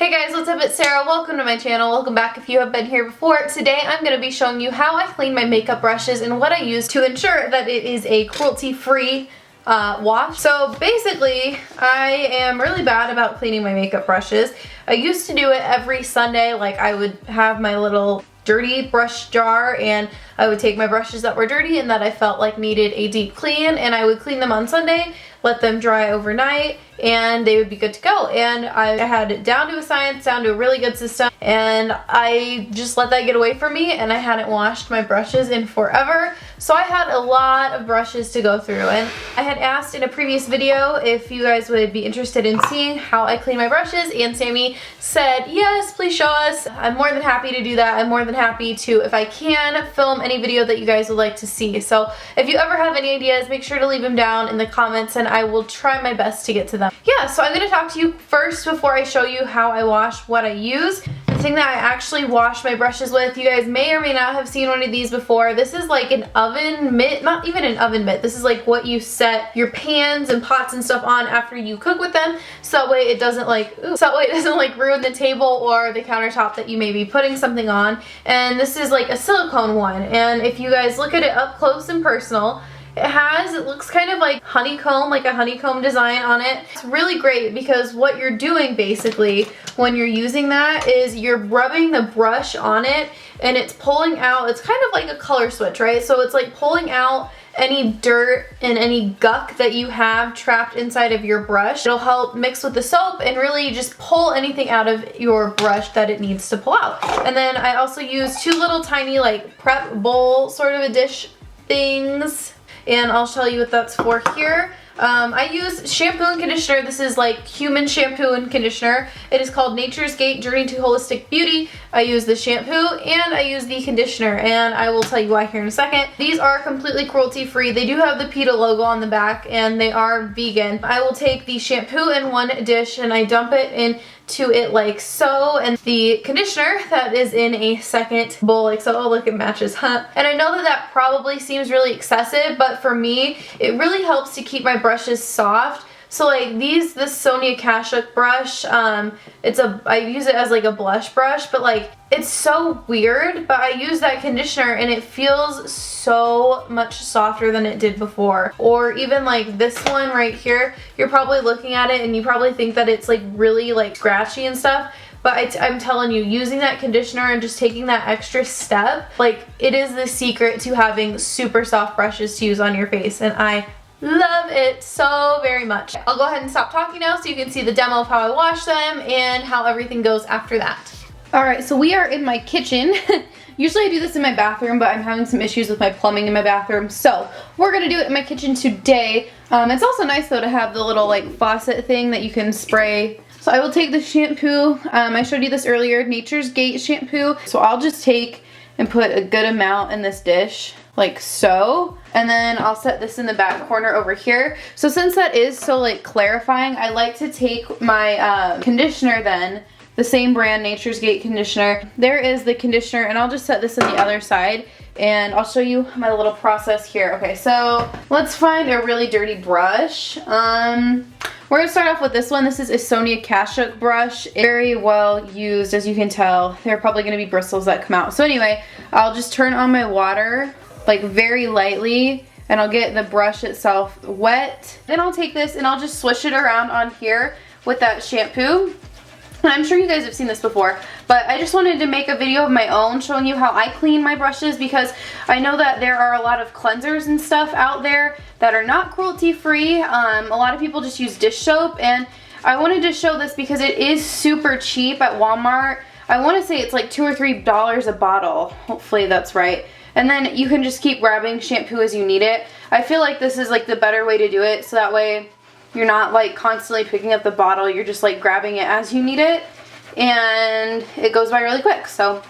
Hey guys, what's up? It's Sarah. Welcome to my channel. Welcome back if you have been here before. Today I'm going to be showing you how I clean my makeup brushes and what I use to ensure that it is a cruelty-free wash. So basically, I am really bad about cleaning my makeup brushes. I used to do it every Sunday. Like, I would have my little dirty brush jar and I would take my brushes that were dirty and that I felt like needed a deep clean, and I would clean them on Sunday, let them dry overnight, and they would be good to go. And I had it down to a science, down to a really good system, and I just let that get away from me, and I hadn't washed my brushes in forever. So I had a lot of brushes to go through, and I had asked in a previous video if you guys would be interested in seeing how I clean my brushes, and Sammy said, yes, please show us. I'm more than happy to do that. I'm more than happy to, if I can, film any video that you guys would like to see. So if you ever have any ideas, make sure to leave them down in the comments and I will try my best to get to them. Yeah, so I'm going to talk to you first before I show you how I wash what I use. The thing that I actually wash my brushes with, you guys may or may not have seen one of these before. This is like an oven mitt, not even an oven mitt. This is like what you set your pans and pots and stuff on after you cook with them, so that way it doesn't like ruin the table or the countertop that you may be putting something on. And this is like a silicone one, and if you guys look at it up close and personal, it looks kind of like honeycomb, like a honeycomb design on it. It's really great because what you're doing basically when you're using that is you're rubbing the brush on it and it's pulling out, it's kind of like a color switch, right? So it's like pulling out any dirt and any gunk that you have trapped inside of your brush. It'll help mix with the soap and really just pull anything out of your brush that it needs to pull out. And then I also use two little tiny like prep bowl sort of a dish things, and I'll tell you what that's for here. I use shampoo and conditioner. This is like human shampoo and conditioner. It is called Nature's Gate Journey to Holistic Beauty. I use the shampoo and I use the conditioner, and I will tell you why here in a second. These are completely cruelty free. They do have the PETA logo on the back and they are vegan. I will take the shampoo in one dish and I dump it into it like so, and the conditioner that is in a second bowl like so. Oh look, it matches, huh? And I know that that probably seems really excessive, but for me it really helps to keep my brushes soft. So like this Sonia Kashuk brush, I use it as like a blush brush, but like it's so weird, but I use that conditioner and it feels so much softer than it did before. Or even like this one right here, you're probably looking at it and you probably think that it's like really like scratchy and stuff. But I'm telling you, using that conditioner and just taking that extra step, like it is the secret to having super soft brushes to use on your face, and I love it so very much. I'll go ahead and stop talking now so you can see the demo of how I wash them and how everything goes after that. Alright, so we are in my kitchen. Usually I do this in my bathroom, but I'm having some issues with my plumbing in my bathroom, so we're gonna do it in my kitchen today. It's also nice though to have the little like faucet thing that you can spray. So I will take the shampoo. I showed you this earlier, Nature's Gate shampoo. So I'll just take and put a good amount in this dish, like so. And then I'll set this in the back corner over here. So since that is so like clarifying, I like to take my conditioner then, the same brand, Nature's Gate conditioner. There is the conditioner, and I'll just set this on the other side and I'll show you my little process here. Okay, so let's find a really dirty brush. We're gonna start off with this one. This is a Sonia Kashuk brush. Very well used, as you can tell. There are probably gonna be bristles that come out. So anyway, I'll just turn on my water like very lightly, and I'll get the brush itself wet. Then I'll take this and I'll just swish it around on here with that shampoo. And I'm sure you guys have seen this before, but I just wanted to make a video of my own showing you how I clean my brushes, because I know that there are a lot of cleansers and stuff out there that are not cruelty free. A lot of people just use dish soap, and I wanted to show this because it is super cheap at Walmart. I want to say it's like $2 or $3 a bottle. Hopefully that's right. And then you can just keep grabbing shampoo as you need it. I feel like this is like the better way to do it, so that way you're not like constantly picking up the bottle, you're just like grabbing it as you need it, and it goes by really quick. So,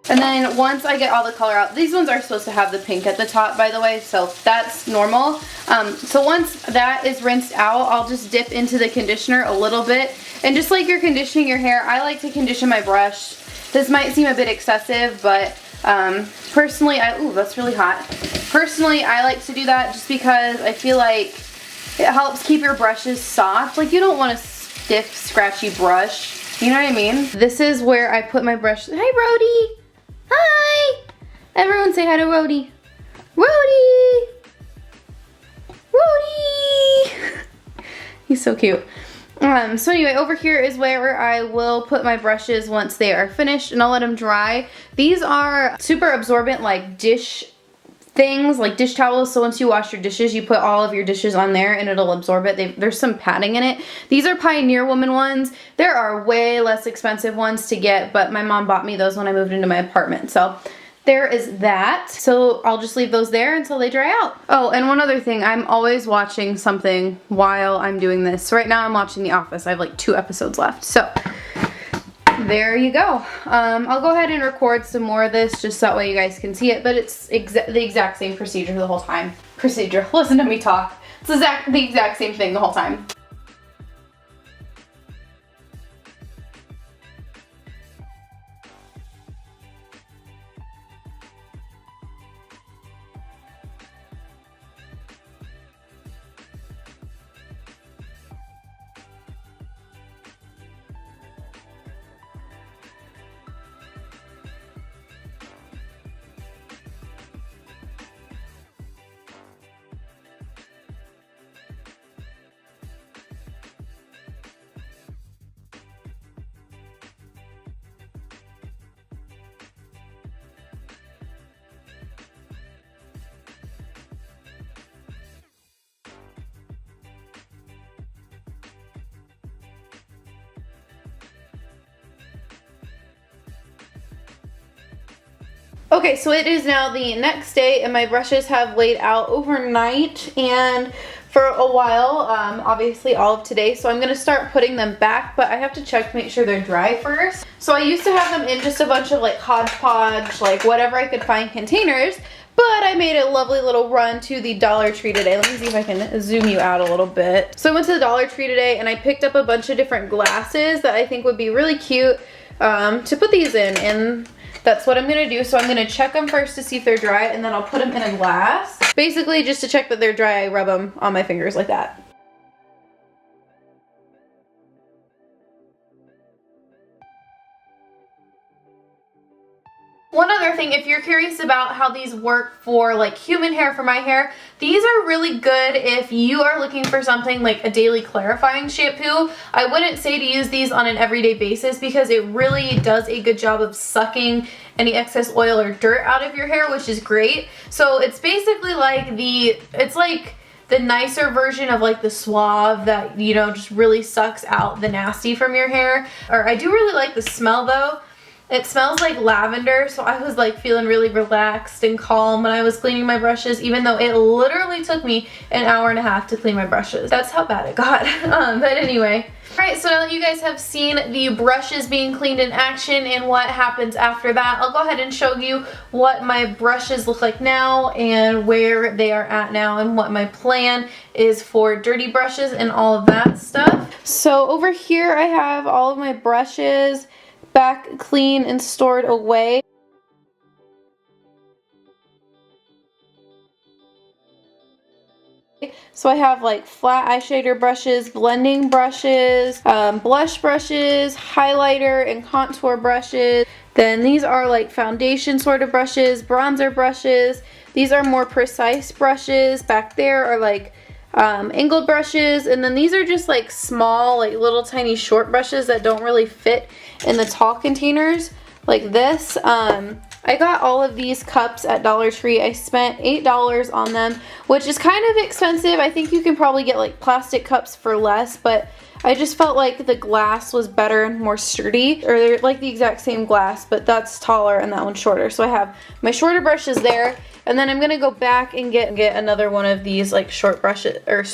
and then once I get all the color out, these ones are supposed to have the pink at the top, by the way, so that's normal. So once that is rinsed out, I'll just dip into the conditioner a little bit, and just like you're conditioning your hair, I like to condition my brush. This might seem a bit excessive, but personally, ooh, that's really hot. Personally, I like to do that just because I feel like It helps keep your brushes soft. Like, you don't want a stiff, scratchy brush. You know what I mean? This is where I put my brush. Hi, Rhodey. Hi. Everyone say hi to Rhodey. Rhodey. Rhodey. He's so cute. So anyway, over here is where I will put my brushes once they are finished, and I'll let them dry. These are super absorbent, like dish things, like dish towels. So once you wash your dishes, you put all of your dishes on there and it'll absorb it. There's some padding in it. These are Pioneer Woman ones. There are way less expensive ones to get, but my mom bought me those when I moved into my apartment. So there is that. So I'll just leave those there until they dry out. Oh, and one other thing, I'm always watching something while I'm doing this. So right now I'm watching The Office. I have like 2 episodes left. So there you go. I'll go ahead and record some more of this just so that way you guys can see it, but it's the exact same procedure the whole time. Listen to me talk. It's the exact same thing the whole time. Okay, so it is now the next day and my brushes have laid out overnight and for a while, obviously all of today. So I'm gonna start putting them back, but I have to check to make sure they're dry first. So I used to have them in just a bunch of like hodgepodge, like whatever I could find containers, but I made a lovely little run to the Dollar Tree today. Let me see if I can zoom you out a little bit. So I went to the Dollar Tree today and I picked up a bunch of different glasses that I think would be really cute to put these in, and that's what I'm gonna do. So I'm gonna check them first to see if they're dry, and then I'll put them in a glass. Basically, just to check that they're dry, I rub them on my fingers like that. One other thing, if you're curious about how these work for like human hair, for my hair, these are really good if you are looking for something like a daily clarifying shampoo. I wouldn't say to use these on an everyday basis because it really does a good job of sucking any excess oil or dirt out of your hair, which is great. So it's basically like it's like the nicer version of like the Suave that, you know, just really sucks out the nasty from your hair. Or I do really like the smell though. It smells like lavender, so I was like feeling really relaxed and calm when I was cleaning my brushes, even though it literally took me an hour and a half to clean my brushes. That's how bad it got. But anyway. Alright, so now that you guys have seen the brushes being cleaned in action and what happens after that, I'll go ahead and show you what my brushes look like now and where they are at now and what my plan is for dirty brushes and all of that stuff. So over here I have all of my brushes back clean and stored away. So I have like flat eyeshadow brushes, blending brushes, blush brushes, highlighter and contour brushes. Then these are like foundation sort of brushes, bronzer brushes. These are more precise brushes. Back there are like angled brushes, and then these are just like small, like little tiny short brushes that don't really fit in the tall containers like this. I got all of these cups at Dollar Tree. I spent $8 on them, which is kind of expensive. I think you can probably get like plastic cups for less, but I just felt like the glass was better and more sturdy, or they're like the exact same glass, but that's taller and that one's shorter. So I have my shorter brushes there, and then I'm gonna go back and get another one of these like short brushes, or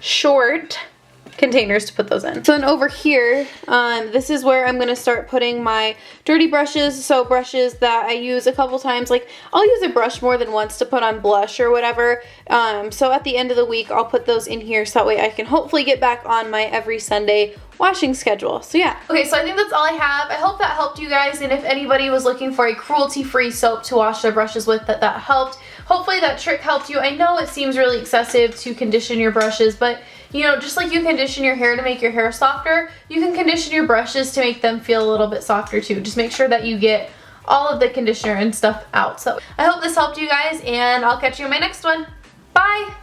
short containers to put those in. So then over here, this is where I'm gonna start putting my dirty brushes, so brushes that I use a couple times. Like I'll use a brush more than once to put on blush or whatever. So at the end of the week, I'll put those in here so that way I can hopefully get back on my every Sunday washing schedule. So yeah. Okay, so I think that's all I have. I hope that helped you guys, and if anybody was looking for a cruelty-free soap to wash their brushes with, that helped. hopefully that trick helped you. I know it seems really excessive to condition your brushes, but you know, just like you condition your hair to make your hair softer, you can condition your brushes to make them feel a little bit softer too. Just make sure that you get all of the conditioner and stuff out. So I hope this helped you guys, and I'll catch you in my next one. Bye!